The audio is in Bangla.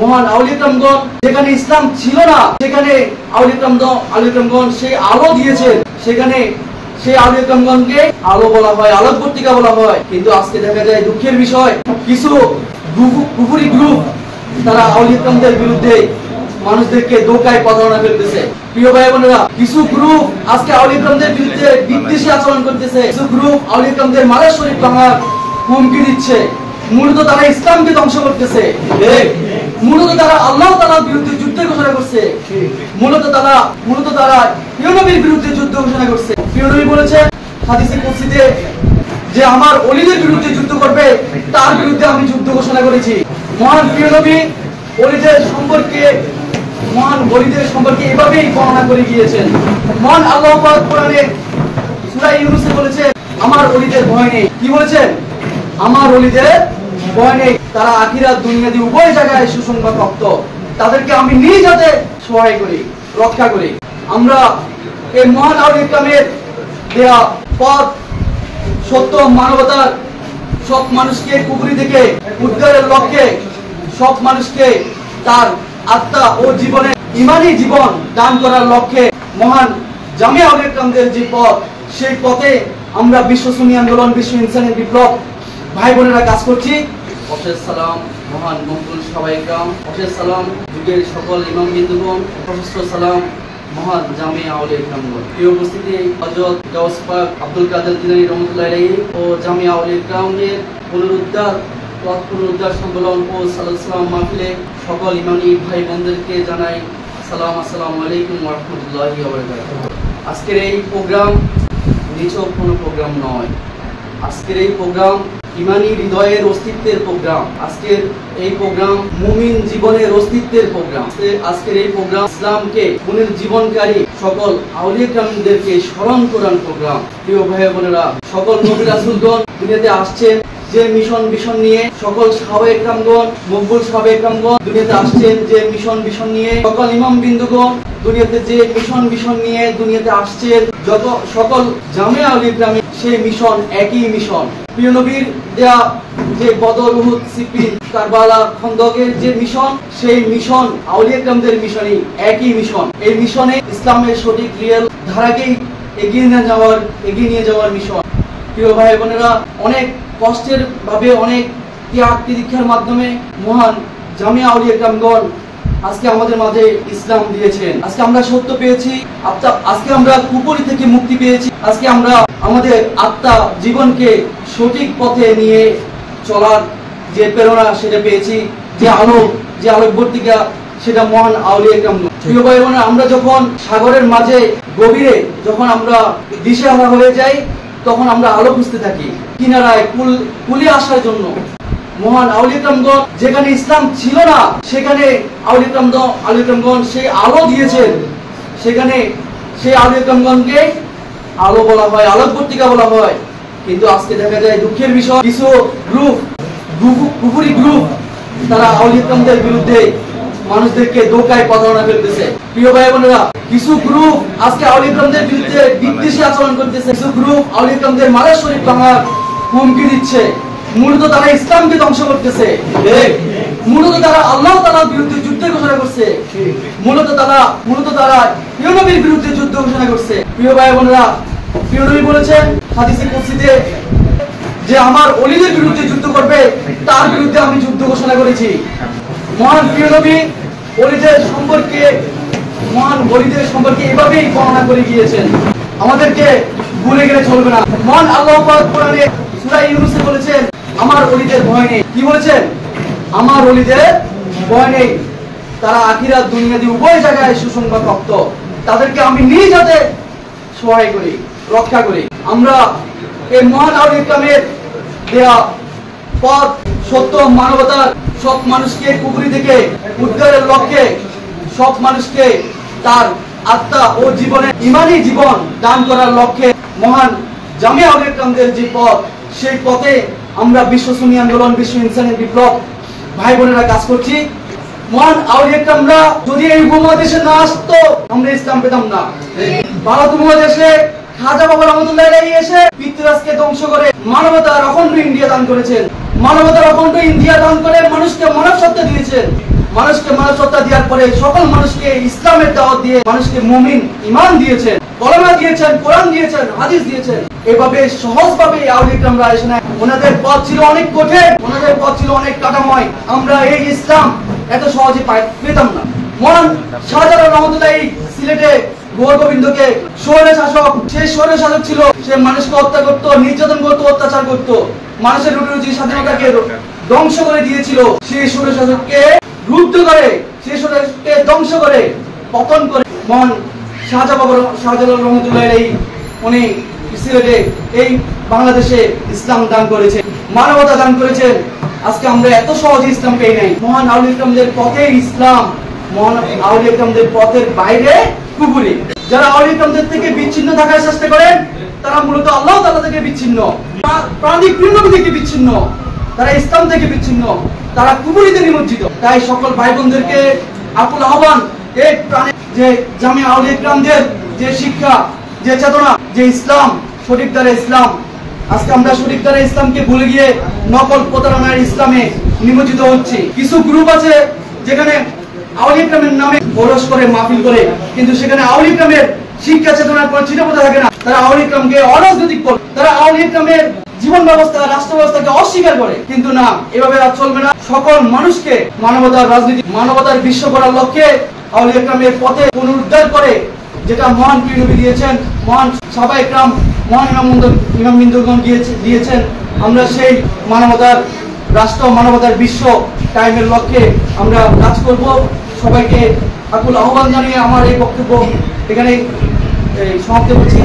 মহান আউলিয়াগণ যেখানে ইসলাম ছিল না সেখানে আউলিয়াগণ সেই আলো দিয়েছেন, সেখানে সেই আউলিয়াগণকে আলো বলা হয়, আলোকবর্তিকা বলা হয়। কিন্তু আজকে দেখা যায় দুঃখের বিষয়, কিছু কুফরি গ্রুপ তারা আউলিয়াগণদের বিরুদ্ধে মানুষদেরকে ধোঁকায় প্রতারণা ফেলতেছে। প্রিয় ভাই বোনেরা, কিছু গ্রুপ আজকে আউলিয়াগণদের বিরুদ্ধে বিদ্বেষী আচরণ করতেছে, কিছু গ্রুপ আউলিয়াগণদের মাজার শরীফ ভাঙার হুমকি দিচ্ছে। মূলত তারা ইসলামকে ধ্বংস করতেছে, মূলত তারা আল্লাহ তাআলার বিরুদ্ধে যুদ্ধ ঘোষণা করছে, মূলত তারা প্রিয় নবীর বিরুদ্ধে যুদ্ধ ঘোষণা করছে। প্রিয় নবী বলেছেন হাদিসে কুদসিতে যে আমার ওলিদের বিরুদ্ধে যুদ্ধ করবে তার বিরুদ্ধে আমি যুদ্ধ ঘোষণা করেছি। মহান প্রিয় নবী ওলিদের সম্পর্কে এভাবেই বর্ণনা করে গিয়েছেন। মহান আল্লাহ পাক কোরআনে সূরা ইউনূসে বলেছেন আমার ওলিদের ভয় নেই। কি বলেছেন? আমার ওলিদের ভয় নেই, তারা আখিরাত দুনিয়াতে উভয় জায়গায় সুসংবাদপ্রাপ্ত, তাদেরকে আমি নিজ হাতে সহায় করি, রক্ষা করি। আমরা এই মহান আউলিয়াগণের দেয়া পথ, সত্য, মানবতার, সব মানুষকে কুফরি থেকে উদ্ধারের লক্ষ্যে, সব মানুষকে তার আত্মা ও জীবনে ঈমানী জীবন দান করার লক্ষ্যে মহান জামিয়া আউলিয়াগণদের যে পথ, সেই পথে আমরা বিশ্ব সুন্নি আন্দোলন, বিশ্ব ইনসানি বিপ্লব ভাই বোনেরা কাজ করছি। অশেষ সালাম মহান মকবুল সবাই কাম, অশেষ সালাম যুগের সকল ইমাম বিন্দুগণ, সহস্র সালাম মহান জামিয়া আউলিয়াগণ। প্রিয় উপস্থিতি, হযরত গাউস পাক আব্দুল কাদের জিলানী রহমাতুল্লাহি আলাইহি ও জামিয়া আউলিয়াগণের পুনরুদ্ধার সম্মেলন ও সালাম মাহফিলে সকল ইমানি ভাই বোনদেরকে জানাই সালাম, আসসালামু আলাইকুম ওয়া রাহমাতুল্লাহি ওয়া বারাকাতুহু। আজকের এই প্রোগ্রাম নিছক কোনো প্রোগ্রাম নয়, আজকের এই প্রোগ্রাম ইমানি হৃদয়ের অস্তিত্বের প্রোগ্রাম, আজকের এই প্রোগ্রাম মুমিন জীবনের অস্তিত্বের প্রোগ্রাম। আজকের এই প্রোগ্রাম ইসলামকে পুনর্জীবনকারী সকল আউলিয়াগণদেরকে স্মরণ করার প্রোগ্রাম। প্রিয় ভাই বোনেরা, সকল নবী রাসূলগণ দুনিয়াতে আসছেন যে মিশন নিয়ে, সকল সাহাবায়ে কেরামগণ, মকবুল সাহাবায়ে কেরামগণ দুনিয়াতে আসছেন যে মিশন নিয়ে, সকল ইমাম বিন্দুগণ দুনিয়াতে যে মিশন নিয়ে দুনিয়াতে আসছেন, যত সকল জামিয়া আউলিয়াগণ সেই মিশন একই মিশন। প্রিয় নবীর দেয়া যে বদর, উহুদ, সিফিন, কারবালা, খন্দকের যে মিশন, সেই মিশন আউলিয়াগণদের মিশনই একই মিশন। এই মিশনে ইসলামের সঠিক রিয়েল ধারাকেই এগিয়ে নিয়ে যাওয়ার মিশন। প্রিয় ভাই বোনেরা, অনেক কষ্টের ভাবে, অনেক ত্যাগ তিতিক্ষার মাধ্যমে মহান জামিয়া আউলিয়াগণ আজকে আমাদের মাঝে ইসলাম দিয়েছেন। আজকে আমরা সত্য পেয়েছি, আজকে আমরা কুফরি থেকে মুক্তি পেয়েছি, আজকে আমরা আমাদের আত্মা জীবনকে সঠিক পথে নিয়ে চলার যে প্রেরণা সেটা পেয়েছি, যে আলোকবর্তিকা সেটা মহান আউলিয়াগণ। প্রিয় ভাই বোনেরা, আমরা যখন সাগরের মাঝে গভীরে যখন আমরা দিশেহারা হয়ে যাই, তখন আমরা আলো খুঁজতে থাকি কিনারায় কুলে আসার জন্য। মহান আউলিয়াগণ যেখানে ইসলাম ছিল না সেখানে আউলিয়াগণ সেই আলো দিয়েছেন, সেখানে সেই আউলিয়াগণকে আলো বলা হয়, আলোকবর্তিকা বলা হয়। কিন্তু আজকে দেখা যায় দুঃখের বিষয়, কিছু কুফরি গ্রুপ তারা আউলিয়াগণদের বিরুদ্ধে মানুষদেরকে ধোঁকায় প্রতারণা ফেলতেছে। প্রিয় ভাই বোনেরা, কিছু গ্রুপ আজকে আউলিয়াগণদের বিরুদ্ধে বিদ্বেষী আচরণ করতেছে, কিছু গ্রুপ আউলিয়াগণদের মাজার শরীফ ভাঙার হুমকি দিচ্ছে। মূলত তারা ইসলামকে ধ্বংস করতেছে, মূলত তারা আল্লাহ তাআলার বিরুদ্ধে যুদ্ধ ঘোষণা করছে, মূলত তারা প্রিয় নবীর বিরুদ্ধে যুদ্ধ ঘোষণা করছে। প্রিয় ভাই বোনেরা, প্রিয় নবী বলেছেন হাদিসে কুদসিতে যে আমার ওলিদের বিরুদ্ধে যুদ্ধ করবে তার বিরুদ্ধে আমি যুদ্ধ ঘোষণা করেছি। মহান প্রিয় নবী ওলিদের সম্পর্কে এভাবেই বর্ণনা করে গিয়েছেন, আমাদেরকে ভুলে গেলে চলবে না। মহান আল্লাহ পাক কোরআনে সূরা ইউনূসে বলেছেন আমার ওলিদের ভয় নেই। কি বলেছেন? আমার ওলিদের ভয় নেই, তারা আখিরাত দুনিয়াতে উভয় জায়গায় সুসংবাদপ্রাপ্ত, তাদেরকে আমি নিজ হাতে সহায় করি, রক্ষা করি। আমরা এই মহান আউলিয়াগণের দেয়া পথ, সত্য, মানবতার, সব মানুষকে কুফরি থেকে উদ্ধারের লক্ষ্যে, সব মানুষকে তার আত্মা ও জীবনে ঈমানী জীবন দান করার লক্ষ্যে মহান জামিয়া আউলিয়াগণদের যে পথ, সেই পথে আমরা বিশ্ব সুন্নি আন্দোলন, বিশ্ব ইনসানি বিপ্লব ভাই বোনেরা কাজ করছি। মহান আউলিয়াগণরা যদি এই উপমহাদেশে না আসতো আমরা ইসলাম পেতাম না। ভারত উপমহাদেশে খাজা বাবা রহমতুল্লাহি আলাইহি এসে পিতৃরাজকে ধ্বংস করে মানবতার অখণ্ড ইন্ডিয়া দান করেছেন। মানবতার অখণ্ড ইন্ডিয়া দান করে মানুষকে মানব সত্তা দিয়েছেন। মানুষকে মানব সত্তা দেওয়ার পরে সকল মানুষকে ইসলামের দাওয়াত দিয়ে মানুষকে মুমিন ঈমান দিয়েছেন, কলেমা দিয়েছেন, কোরআন দিয়েছেন, হাদিস দিয়েছেন। এভাবে সহজভাবে আউলিয়া ইকরামরা এসে না, ওনাদের পথ ছিল অনেক কঠিন, ওনাদের পথ ছিল অনেক কাটাময়। আমরা এই ইসলাম এত সহজে পেতাম না। মহান শাহজালাল রহমতুল্লাহ এই সিলেটে গোবিন্দকে স্বৈর শাসক, সে স্বৈর শাসক ছিল, সে মানুষকে হত্যা করত, নির্যাতন করত, অত্যাচার করত, মানুষের রুটি রুজি স্বাধীনতাকে ধ্বংস করে দিয়েছিল। সেই স্বৈর শাসককে রুদ্ধ করে, সেই স্বৈরকে ধ্বংস করে, পতন করে মহান শাহজালাল রহমতুল্লাহ এই উনি সিলেটে এই বাংলাদেশে ইসলাম দান করেছেন, মানবতা দান করেছেন। আজকে আমরা এত সহজে ইসলাম পেয়ে নাই। মহান আউলিয়া ইকরামদের পথে ইসলাম, মহান আউলিয়া ইকরামদের পথের বাইরে কুফরি। যারা আউলিয়া ইকরামদের থেকে বিচ্ছিন্ন থাকার চেষ্টা করেন তারা মূলত আল্লাহ তাআলা থেকে বিচ্ছিন্ন, প্রাণিক নবী থেকে বিচ্ছিন্ন, তারা ইসলাম থেকে বিচ্ছিন্ন, তারা কুফরিতে নিমজ্জিত। তাই সকল ভাই বোনদেরকে আকুল আহ্বান, এই প্রাণী যে জামিয়া আউলিয়া ইকরামদের যে শিক্ষা, যে চেতনা, যে ইসলাম, সঠিক দ্বারা ইসলাম, আজকে আমরা সঠিক দ্বারা ইসলামকে ভুলে গিয়ে নকল প্রতারণার ইসলামে নিমজ্জিত হচ্ছি। কিছু গ্রুপ আছে যেখানে আউলিয়া ইকরামের নামে ওরস করে, মাহফিল করে, কিন্তু সেখানে আউলিয়া ইকরামের শিক্ষা চেতনার কোনো চিহ্নপতা থাকে না। তারা আউলিয়া ইকরামকে অরাজনৈতিক করে, তারা আউলিয়া ইকরামের জীবন ব্যবস্থা, রাষ্ট্র ব্যবস্থাকে অস্বীকার করে। কিন্তু না, এভাবে আর চলবে না। সকল মানুষকে মানবতার রাজনীতি, মানবতার বিশ্ব করার লক্ষ্যে আউলিয়া ইকরামের পথে পুনরুদ্ধার করে, যেটা মহান পীর নবী দিয়েছেন, মহান সাহাবায়ে ইকরাম, মহান ইমামবৃন্দগণ দিয়েছেন, আমরা সেই মানবতার রাষ্ট্র, মানবতার বিশ্ব কায়েমের লক্ষ্যে আমরা কাজ করব। সবাইকে আকুল আহ্বান জানিয়ে আমার এই বক্তব্য এখানে সমাপ্ত করছি।